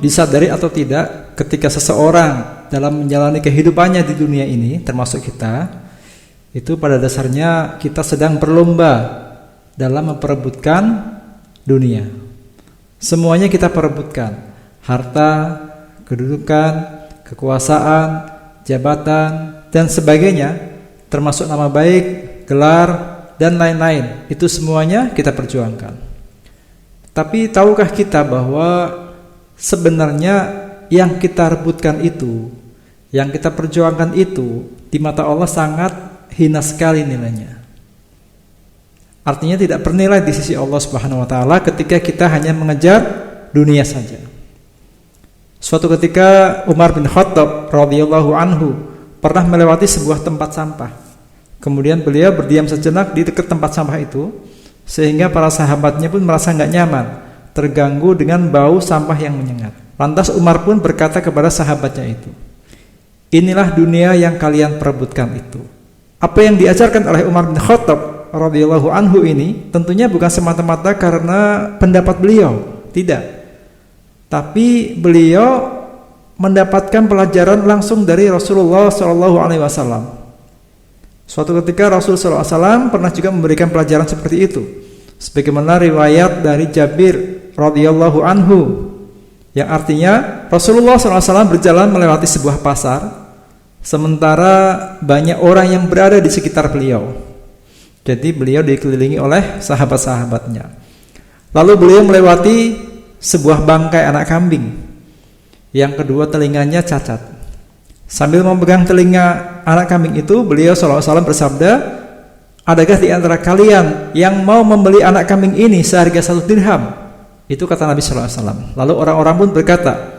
disadari atau tidak, ketika seseorang dalam menjalani kehidupannya di dunia ini, termasuk kita, itu pada dasarnya kita sedang berlomba dalam memperebutkan dunia. Semuanya kita perebutkan, harta, kedudukan, kekuasaan, jabatan, dan sebagainya, termasuk nama baik, gelar, dan lain-lain. Itu semuanya kita perjuangkan. Tapi tahukah kita bahwa sebenarnya yang kita rebutkan itu, yang kita perjuangkan itu, di mata Allah sangat hina sekali nilainya. Artinya tidak bernilai di sisi Allah Subhanahu wa taala ketika kita hanya mengejar dunia saja. Suatu ketika Umar bin Khattab radhiyallahu anhu pernah melewati sebuah tempat sampah. Kemudian beliau berdiam sejenak di dekat tempat sampah itu, sehingga para sahabatnya pun merasa enggak nyaman, terganggu dengan bau sampah yang menyengat. Lantas Umar pun berkata kepada sahabatnya itu, "Inilah dunia yang kalian perebutkan itu." Apa yang diajarkan oleh Umar bin Khattab radhiyallahu anhu ini tentunya bukan semata-mata karena pendapat beliau, tidak. Tapi beliau mendapatkan pelajaran langsung dari Rasulullah SAW. Suatu ketika Rasulullah SAW pernah juga memberikan pelajaran seperti itu, sebagaimana riwayat dari Jabir radhiyallahu anhu, yang artinya Rasulullah SAW berjalan melewati sebuah pasar, sementara banyak orang yang berada di sekitar beliau. Jadi beliau dikelilingi oleh sahabat-sahabatnya. Lalu beliau melewati sebuah bangkai anak kambing, yang kedua telinganya cacat. Sambil memegang telinga anak kambing itu, beliau SAW bersabda, "Adakah di antara kalian yang mau membeli anak kambing ini seharga 1 dirham?" Itu kata Nabi SAW. Lalu orang-orang pun berkata,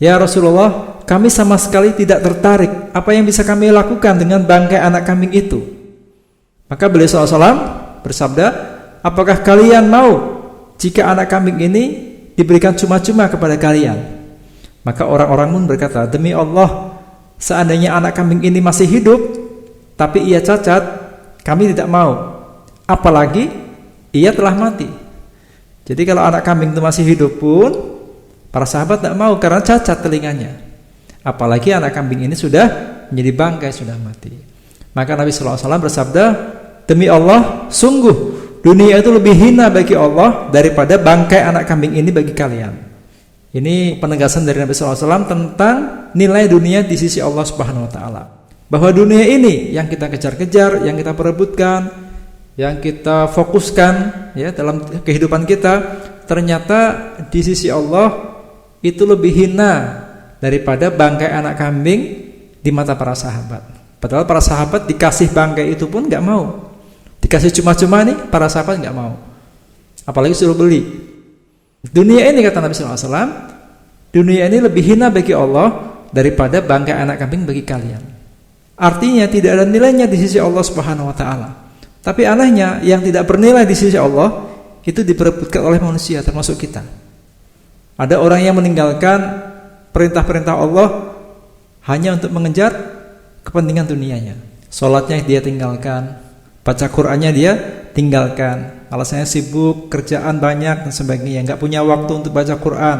"Ya Rasulullah, kami sama sekali tidak tertarik. Apa yang bisa kami lakukan dengan bangkai anak kambing itu?" Maka beliau SAW bersabda, "Apakah kalian mau jika anak kambing ini diberikan cuma-cuma kepada kalian?" Maka orang-orang pun berkata, "Demi Allah, seandainya anak kambing ini masih hidup tapi ia cacat, kami tidak mau. Apalagi ia telah mati." Jadi kalau anak kambing itu masih hidup pun para sahabat tidak mau karena cacat telinganya. Apalagi anak kambing ini sudah menjadi bangkai, sudah mati. Maka Nabi SAW bersabda, "Demi Allah, sungguh dunia itu lebih hina bagi Allah daripada bangkai anak kambing ini bagi kalian." Ini penegasan dari Nabi SAW tentang nilai dunia di sisi Allah Subhanahu wa taala. Bahwa dunia ini yang kita kejar-kejar, yang kita perebutkan, yang kita fokuskan ya dalam kehidupan kita, ternyata di sisi Allah itu lebih hina daripada bangkai anak kambing di mata para sahabat. Padahal para sahabat dikasih bangkai itu pun enggak mau. Dikasih cuma-cuma nih, para sahabat enggak mau. Apalagi suruh beli. Dunia ini, kata Nabi SAW, dunia ini lebih hina bagi Allah daripada bangkai anak kambing bagi kalian. Artinya tidak ada nilainya di sisi Allah Subhanahu wa taala. Tapi anehnya yang tidak bernilai di sisi Allah itu diperebutkan oleh manusia, termasuk kita. Ada orang yang meninggalkan perintah-perintah Allah hanya untuk mengejar kepentingan dunianya. Salatnya dia tinggalkan, baca Qur'annya dia tinggalkan, alasannya sibuk, kerjaan banyak dan sebagainya, nggak punya waktu untuk baca Quran,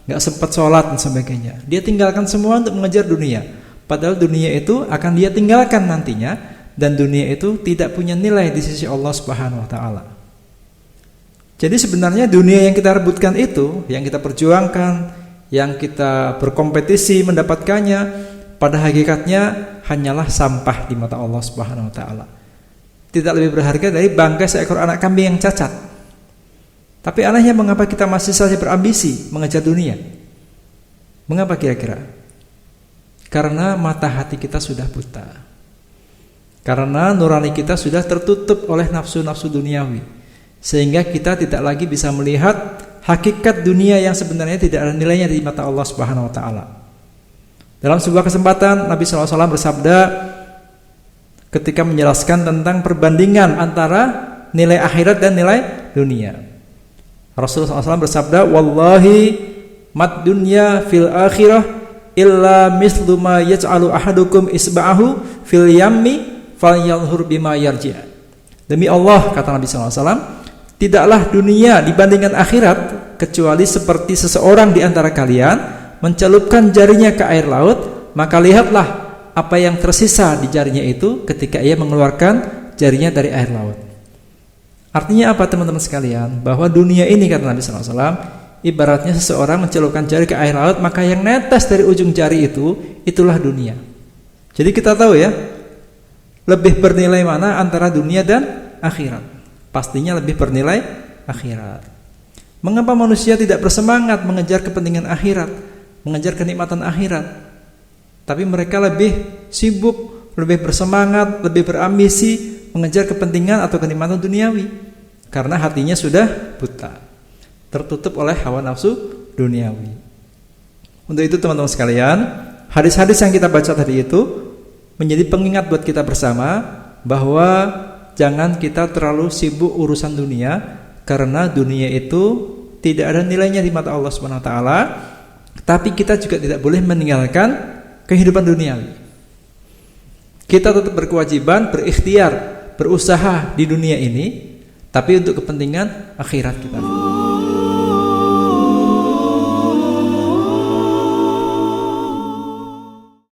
nggak sempat sholat dan sebagainya. Dia tinggalkan semua untuk mengejar dunia. Padahal dunia itu akan dia tinggalkan nantinya, dan dunia itu tidak punya nilai di sisi Allah Subhanahu wa taala. Jadi sebenarnya dunia yang kita rebutkan itu, yang kita perjuangkan, yang kita berkompetisi mendapatkannya, pada hakikatnya hanyalah sampah di mata Allah Subhanahu wa taala. Tidak lebih berharga dari bangkai seekor anak kambing yang cacat. Tapi anehnya mengapa kita masih saja berambisi mengejar dunia? Mengapa kira-kira? Karena mata hati kita sudah buta. Karena nurani kita sudah tertutup oleh nafsu-nafsu duniawi. Sehingga kita tidak lagi bisa melihat hakikat dunia yang sebenarnya tidak ada nilainya di mata Allah Subhanahu wa taala. Dalam sebuah kesempatan Nabi SAW bersabda ketika menjelaskan tentang perbandingan antara nilai akhirat dan nilai dunia. Rasulullah SAW bersabda, "Wallahi mad dunya fil akhirah illa mislu ma yaj'alu ahadukum isba'ahu fil yammi falyanzur bima yarji'." Demi Allah, kata Nabi SAW, tidaklah dunia dibandingkan akhirat kecuali seperti seseorang di antara kalian mencelupkan jarinya ke air laut, maka lihatlah apa yang tersisa di jarinya itu ketika ia mengeluarkan jarinya dari air laut. Artinya apa teman-teman sekalian? Bahwa dunia ini kata Nabi SAW, ibaratnya seseorang mencelupkan jari ke air laut, maka yang netes dari ujung jari itu, itulah dunia. Jadi kita tahu ya, lebih bernilai mana antara dunia dan akhirat? Pastinya lebih bernilai akhirat. Mengapa manusia tidak bersemangat mengejar kepentingan akhirat, mengejar kenikmatan akhirat? Tapi mereka lebih sibuk, lebih bersemangat, lebih berambisi mengejar kepentingan atau kenikmatan duniawi, karena hatinya sudah buta, tertutup oleh hawa nafsu duniawi. Untuk itu teman-teman sekalian, hadis-hadis yang kita baca tadi itu menjadi pengingat buat kita bersama bahwa jangan kita terlalu sibuk urusan dunia, karena dunia itu tidak ada nilainya di mata Allah SWT. Tapi kita juga tidak boleh meninggalkan kehidupan duniawi. Kita tetap berkewajiban, berikhtiar, berusaha di dunia ini, tapi untuk kepentingan akhirat kita.